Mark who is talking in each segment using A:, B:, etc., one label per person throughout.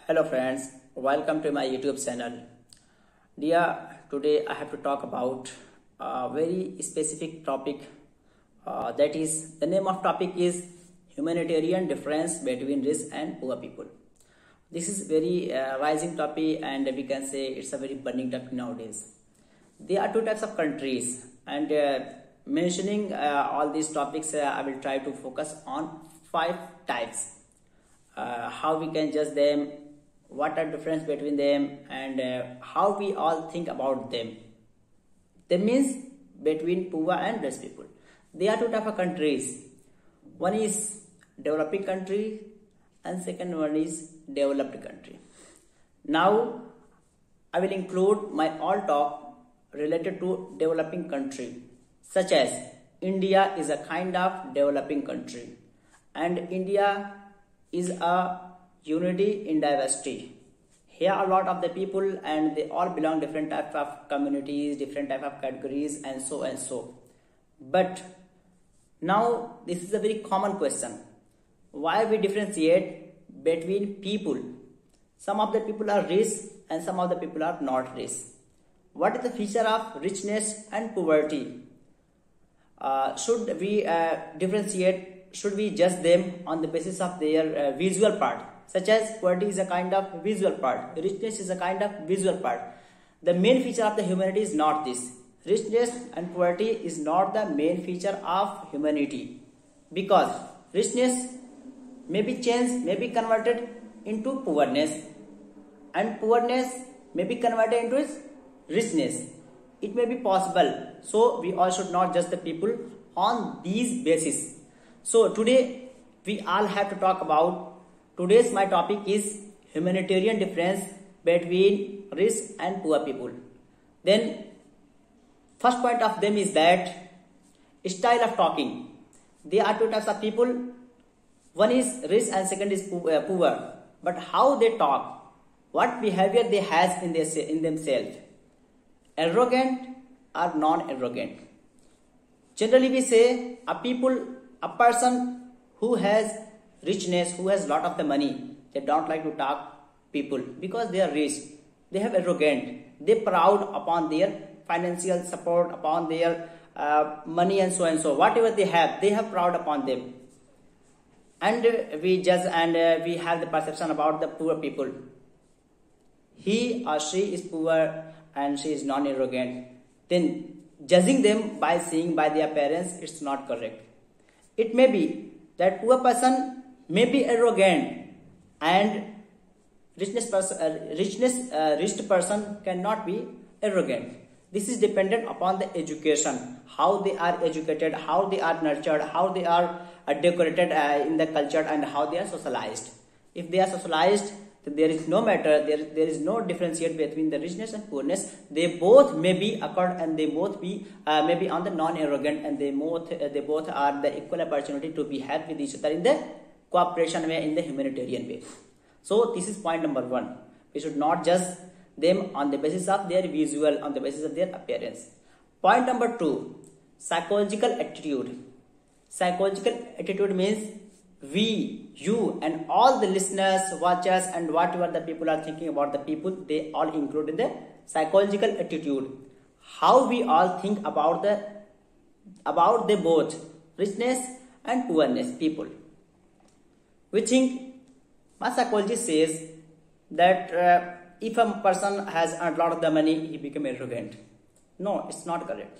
A: Hello friends, welcome to my YouTube channel. Dear, today I have to talk about a very specific topic. That is, the name of topic is humanitarian difference between rich and poor people. This is very rising topic, and we can say it's a very burning topic nowadays. There are two types of countries, and mentioning all these topics, I will try to focus on 5 types. How we can judge them, what are difference between them, and how we all think about them. That means between poor and rich people. There are two types of countries. One is developing country and second one is developed country. Now I will include my all talk related to developing country, such as India is a kind of developing country, and India is a unity in diversity. Here a lot of the people, and they all belong different type of communities, different type of categories, and so and so. But now this is a very common question. Why we differentiate between people? Some of the people are rich and some of the people are not rich. What is the feature of richness and poverty? Should we differentiate? Should we judge them on the basis of their visual part, such as poverty is a kind of visual part, richness is a kind of visual part. The main feature of the humanity is not this. Richness and poverty is not the main feature of humanity, because richness may be changed, may be converted into poorness, and poorness may be converted into richness. It may be possible. So we all should not judge the people on these basis. So today we all have to talk about, today's my topic is humanitarian difference between rich and poor people. Then first point of them is that style of talking. There are two types of people. One is rich and second is poor. But how they talk, what behavior they has in themselves, arrogant or non-arrogant. Generally we say a person who has richness, who has lot of the money, they don't like to talk people because they are rich. They have arrogant. They proud upon their financial support, upon their money and so and so. Whatever they have proud upon them. And we judge and we have the perception about the poor people. He or she is poor and she is non-arrogant. Then judging them by seeing by their parents, it's not correct. It may be that poor person may be arrogant and rich person cannot be arrogant. This is dependent upon the education, how they are educated, how they are nurtured, how they are decorated in the culture, and how they are socialized. If they are socialized, then there is no matter, there is no differentiate between the richness and poorness. They both may be occurred, and they both be maybe on the non-arrogant, and they both are the equal opportunity to be had with each other in the cooperation way, in the humanitarian way. So this is point number 1. We should not judge them on the basis of their visual, on the basis of their appearance. Point number 2, psychological attitude. Psychological attitude means we, you, and all the listeners, watchers, and whatever the people are thinking about the people, they all include in the psychological attitude. How we all think about the both richness and poorness people. We think, my psychology says that if a person has earned a lot of the money, he become arrogant. No, it's not correct.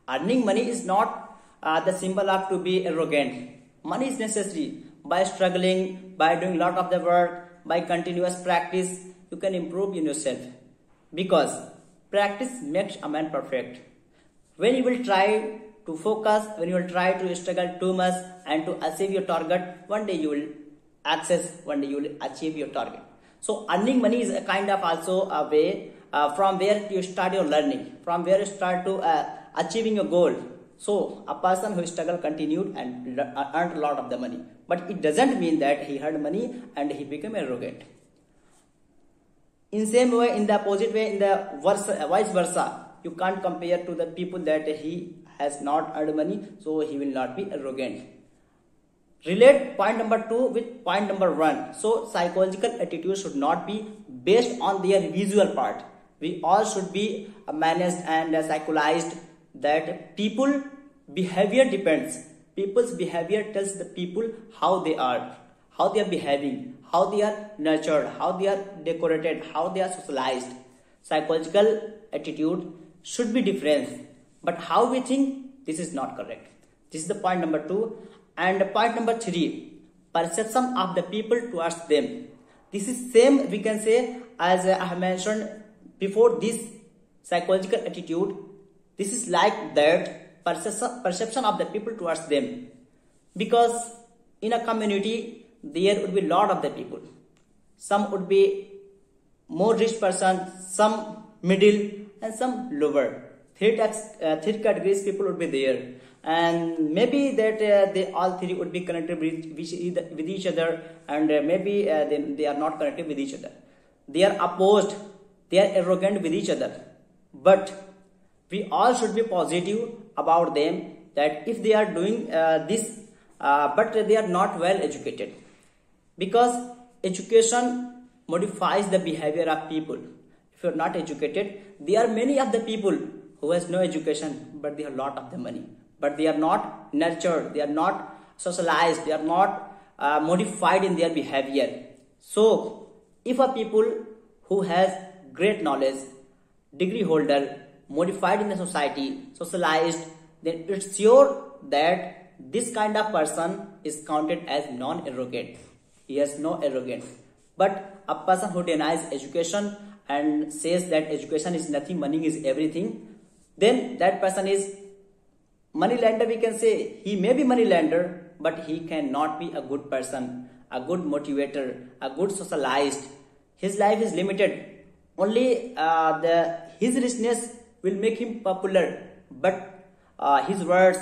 A: Earning money is not the symbol of to be arrogant. Money is necessary. By struggling, by doing a lot of the work, by continuous practice, you can improve in yourself. Because practice makes a man perfect. When you will try to focus, when you will try to struggle too much and to achieve your target, one day you will achieve your target. So earning money is a kind of also a way from where you start your learning, from where you start to achieving your goal. So a person who struggled continued and earned a lot of the money. But it doesn't mean that he had money and he became arrogant. In same way, in the opposite way, in the vice versa, you can't compare to the people that he has not earned money, so he will not be arrogant. relate point number 2 with point number 1. So psychological attitude should not be based on their visual part. We all should be managed and psychologized that people behavior depends. People's behavior tells the people how they are behaving, how they are nurtured, how they are decorated, how they are socialized. Psychological attitude should be different, but how we think, this is not correct. This is the point number 2. And point number 3, perception of the people towards them. This is same, we can say, as I have mentioned before, this psychological attitude, this is like that perception of the people towards them. Because in a community, there would be a lot of the people. Some would be more rich person, some middle, and some lower. Three categories people would be there. And maybe that they all three would be connected with each other, and maybe they are not connected with each other. They are opposed, they are arrogant with each other. But we all should be positive about them, that if they are doing this, but they are not well educated. Because education modifies the behavior of people. If you are not educated, there are many of the people who has no education, but they have a lot of the money. But they are not nurtured, they are not socialized, they are not modified in their behavior. So, if a people who has great knowledge, degree holder, modified in the society, socialized, then it's sure that this kind of person is counted as non-arrogant. He has no arrogance. But a person who denies education and says that education is nothing, money is everything, then that person is money lender, we can say. He may be money lender, but he cannot be a good person, a good motivator, a good socialized. His life is limited. Only his richness will make him popular, but his words,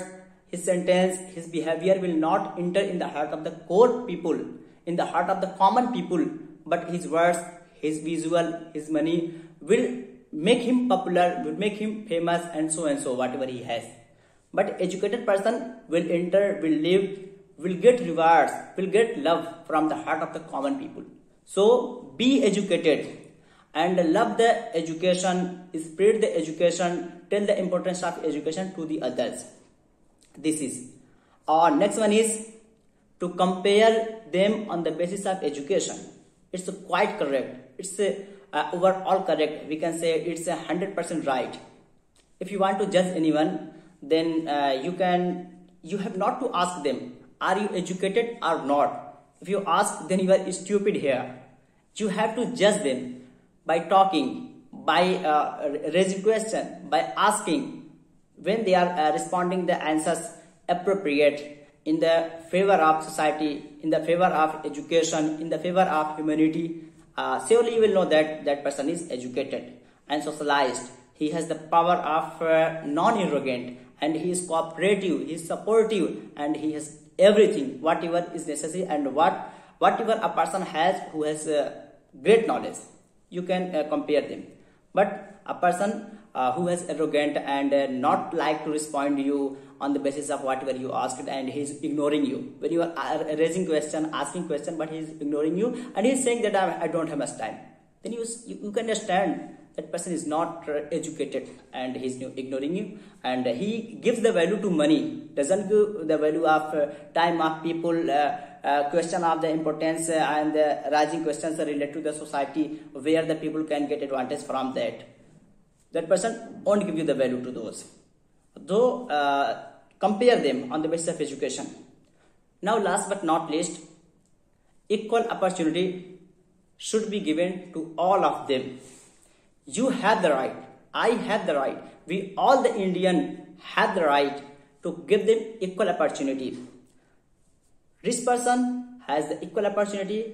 A: his sentence, his behavior will not enter in the heart of the core people, in the heart of the common people. But his words, his visual, his money will make him popular, will make him famous, and so, whatever he has. But educated person will enter, will live, will get rewards, will get love from the heart of the common people. So be educated and love the education, spread the education, tell the importance of education to the others. This is. Next one is to compare them on the basis of education. It's quite correct. It's overall correct. We can say it's 100% right. If you want to judge anyone, then you have not to ask them, are you educated or not? If you ask, then you are stupid here. You have to judge them by talking, by raising question, by asking. When they are responding the answers appropriate, in the favor of society, in the favor of education, in the favor of humanity, surely you will know that that person is educated and socialized. He has the power of non-arrogant, and he is cooperative, he is supportive, and he has everything, whatever is necessary, and whatever a person has who has great knowledge. You can compare them. But a person who is arrogant and not like to respond to you on the basis of whatever you asked, and he is ignoring you. When you are raising question, asking question, but he is ignoring you, and he is saying that I don't have much time, then you can understand that person is not educated and he is ignoring you, and he gives the value to money, doesn't give the value of time of people, question of the importance and the rising questions related to the society where the people can get advantage from that. That person won't give you the value to those. Though compare them on the basis of education. Now last but not least, equal opportunity should be given to all of them. You have the right, I have the right, we all the Indian have the right to give them equal opportunity. Rich person has the equal opportunity,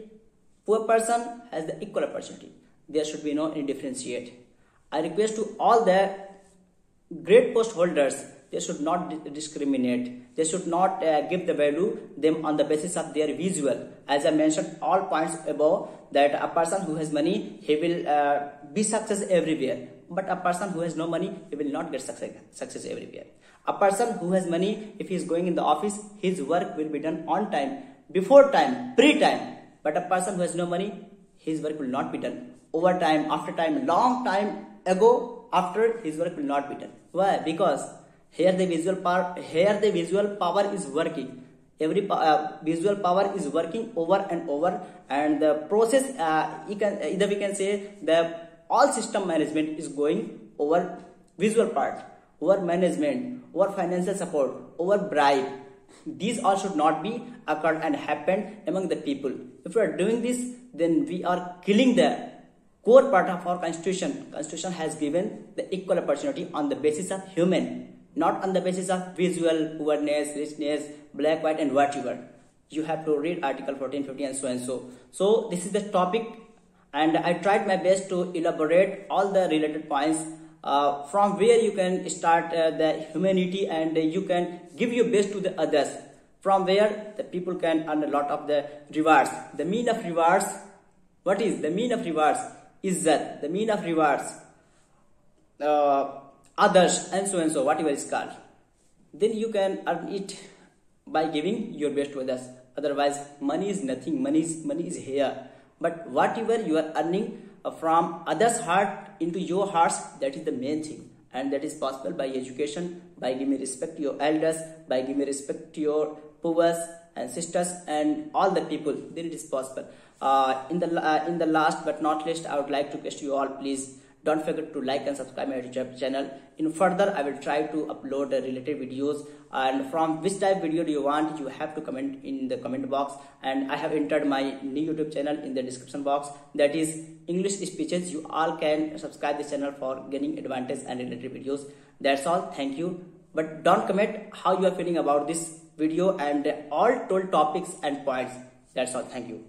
A: poor person has the equal opportunity. There should be no differentiate. I request to all the great post holders, they should not discriminate. They should not give the value them on the basis of their visual. As I mentioned all points above, that a person who has money, he will be success everywhere. But a person who has no money, he will not get success everywhere. A person who has money, if he is going in the office, his work will be done on time, before time, pre-time. But a person who has no money, his work will not be done. Over time, after time, long time ago, after, his work will not be done. Why? Because here the visual power is working. Every visual power is working over and over, and the process either we can say the all system management is going over visual part, over management, over financial support, over bribe. These all should not be occurred and happened among the people. If we are doing this, then we are killing the core part of our constitution. Constitution has given the equal opportunity on the basis of human, not on the basis of visual, poorness, richness, black, white, and whatever. You have to read article 14, 15, and so and so. So this is the topic, and I tried my best to elaborate all the related points from where you can start the humanity, and you can give your best to the others, from where the people can earn a lot of the rewards. The mean of rewards, what is the mean of rewards? Is that the mean of rewards, others, and so, whatever is called. Then you can earn it by giving your best to others. Otherwise, money is nothing. Money is here. But whatever you are earning from others' heart into your hearts, that is the main thing. And that is possible by education, by giving respect to your elders, by giving respect to your poors and sisters and all the people. Then it is possible. In the last but not least, I would like to request you all, please don't forget to like and subscribe my YouTube channel. In further, I will try to upload related videos, and from which type video do you want, you have to comment in the comment box, and I have entered my new YouTube channel in the description box, that is English Speeches. You all can subscribe this channel for gaining advantage and related videos. That's all. Thank you. But don't comment how you are feeling about this video and all told topics and points. That's all. Thank you.